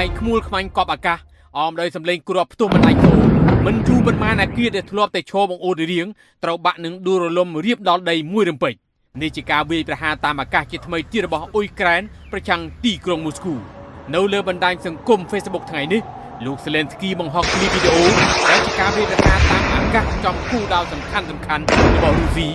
យខ្មួលខ្មាញ់កប់អាកាសអមដោយសម្លេងគ្រាប់ផ្ទុះមិនដាច់ចូលមិនយូរប៉ុន្មានអាគារដែលធ្លាប់តែឈរបង្អួតរៀងត្រូវបាក់នឹងដួលរលំរៀបដល់ដីមួយរំពេចនេះជាការវាយប្រហារតាមអាកាសជាថ្មីទៀតរបស់អ៊ុយក្រែនប្រឆាំងទីក្រុងមូស្គូនៅលើបណ្ដាញសង្គម Facebook ថ្ងៃនេះលោក Zelensky បង្ហោះคลิปវីដេអូដែលជាការវាយប្រហារតាមអាកាសចំគូដៅសំខាន់របស់រុស្ស៊ី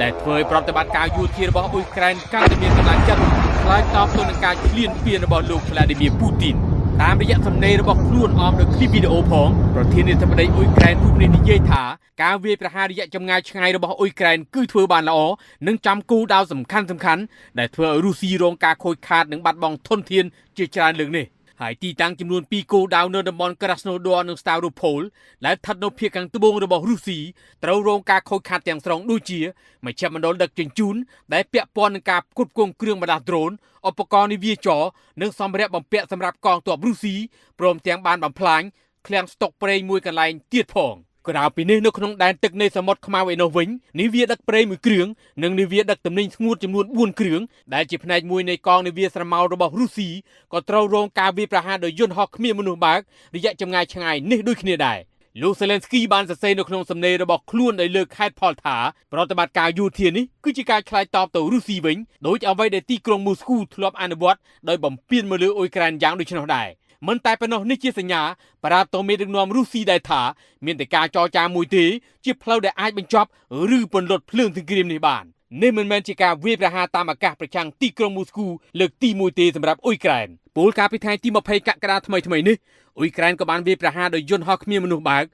ដែលធ្វើឲ្យប្រតិបត្តិការយោធារបស់អ៊ុយក្រែនកាន់តែមានកម្លាំងចិត្តឆ្លើយតបទៅនឹងការឈ្លានពានរបស់លោក Vladimir Putin តាមរយៈសំណេររបស់ខ្លួនអមដោយคลิปវីដេអូផងប្រធានាធិបតីអ៊ុយក្រែនរូបនេះនិយាយថាការវាយប្រហាររយៈចម្ងាយឆ្ងាយរបស់អ៊ុយក្រែនគឺធ្វើបានល្អនិងចំគូដៅសំខាន់ដែលធ្វើឲ្យរុស្ស៊ីរងការខូចខាតនិងបាត់បង់ធនធានជាច្រើនលើកនេះហើយទីតាំងចំនួន2គោលដៅនៅតំបន់ Krasnodar និង Stavropol ដែលស្ថិតនៅភាគខាងត្បូងរបស់រុស្ស៊ីត្រូវរងការខូចខាតទាំងស្រុងដូចជាមជ្ឈមណ្ឌលដឹកជញ្ជូនដែលពាក់ព័ន្ធនឹងការផ្គត់ផ្គង់គ្រឿងបន្លាស់ដ្រូនឧបករណ៍នាវាចរនិងសម្ភារៈបំពាក់សម្រាប់កងទ័ពរុស្ស៊ីព្រមទាំងបានបំផ្លាញឃ្លាំងស្តុកប្រេងមួយកន្លែងទៀតផងក្រៅពីនេះនៅក្នុងដែនទឹកនៃសមុទ្រខ្មៅឯនោះវិញនាវាដឹកប្រេងមួយគ្រឿងនិងនាវាដឹកទំនិញស្ងួតចំនួន4គ្រឿងដែលជាផ្នែកមួយនៃកងនាវាស្រមោលរបស់រុស្ស៊ីក៏ត្រូវរងការវាយប្រហារដោយយន្តហោះគ្មានមនុស្សបើករយៈចម្ងាយឆ្ងាយនេះដូចគ្នាដែរលោក Zelensky បានសរសេរនៅក្នុងសំណេររបស់ខ្លួនដោយលើកហេតុផលថាប្រតិបត្តិការយោធានេះគឺជាការឆ្លើយតបទៅរុស្ស៊ីវិញដោយអ្វីដែលទីក្រុងមូស្គូធ្លាប់អនុវត្តដោយបំពានមកលើអ៊ុយក្រែនយ៉ាងដូចនោះដែរមិនតែប៉ុណ្ណោះនេះជាសញ្ញាប្រាប់ទៅមេដឹកនាំរុស្ស៊ីដែរថាមានតែការចរចាមួយទេជាផ្លូវដែលអាចបញ្ចប់ឬពន្លត់ភ្លើងសង្គ្រាមនេះបាននេះមិនមែនជាការវាយប្រហារតាមអាកាសប្រឆាំងទីក្រុងមូស្គូលើកទី1ទេសម្រាប់អ៊ុយក្រែនពលកាលពីថ្ងៃទី20កក្កដាថ្មីនេះអ៊ុយក្រែនក៏បានវាយប្រហារដោយយន្តហោះគ្មានមនុស្សបើក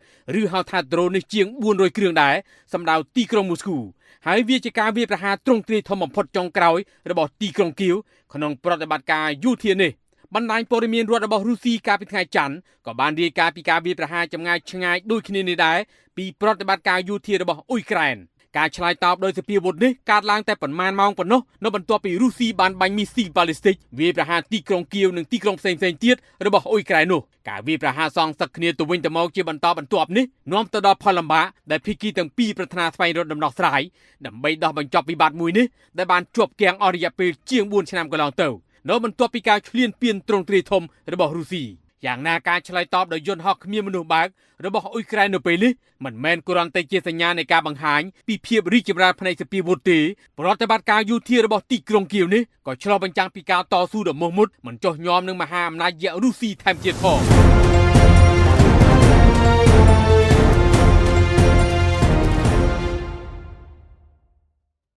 ឬហៅថា drone នេះជាង400គ្រឿងដែរសម្ដៅទីក្រុងមូស្គូហើយវាជាការវាយប្រហារទ្រង់ទ្រាយធំបំផុតចុងក្រោយរបស់ទីក្រុងគៀវក្នុងប្រតិបត្តិការយោធានេះបណ្ដាញព័ត៌មានរដ្ឋរបស់រុស្ស៊ីកាលពីថ្ងៃច័ន្ទក៏បានរាយការណ៍ពីការវាយប្រហារចម្ងាយឆ្ងាយដូចគ្នានេះដែរពីប្រតិបត្តិការយោធារបស់អ៊ុយក្រែនការឆ្លើយតបដោយសភាវុធនេះកើតឡើងតែប៉ុន្មានម៉ោងប៉ុណ្ណោះនៅបន្ទាប់ពីរុស្ស៊ីបានបាញ់មីស៊ីលបាល់លីស្ទិកវាយប្រហារទីក្រុងគៀវនិងទីក្រុងផ្សេងទៀតរបស់អ៊ុយក្រែននោះការវាយប្រហារសងសឹកគ្នាទៅវិញទៅមកជាបន្តបន្ទាប់នេះនាំទៅដល់ផលលំបាកដែលភាគីទាំងពីរប្រាថ្នាស្វែងរកដំណោះស្រាយដើម្បីដោះបញ្ចប់វិបត្តិមួយនេះដែលបានជាប់គាំងអស់រយៈពេលជាង4ឆ្នាំកន្លងទៅនៅបន្ទាប់ពីការឈ្លានពានទ្រង់ទ្រាយធំរបស់រុស្ស៊ីយ៉ាងណាការឆ្លើយតបដោយយន្តហោះគ្មានមនុស្សបើករបស់អ៊ុយក្រែននៅពេលនេះមិនមែនគ្រាន់តែជាសញ្ញានៃការបង្ហាញពីភាពរីកចម្រើនផ្នែកសភាវុធទេប្រតិបត្តិការយោធារបស់ទីក្រុងគៀវនេះក៏ឆ្លុះបញ្ចាំងពីការតស៊ូដ៏មោះមុតមិនចុះញ៉ាំនឹងមហាអំណាចយៈរុស្ស៊ីថែមទៀតផង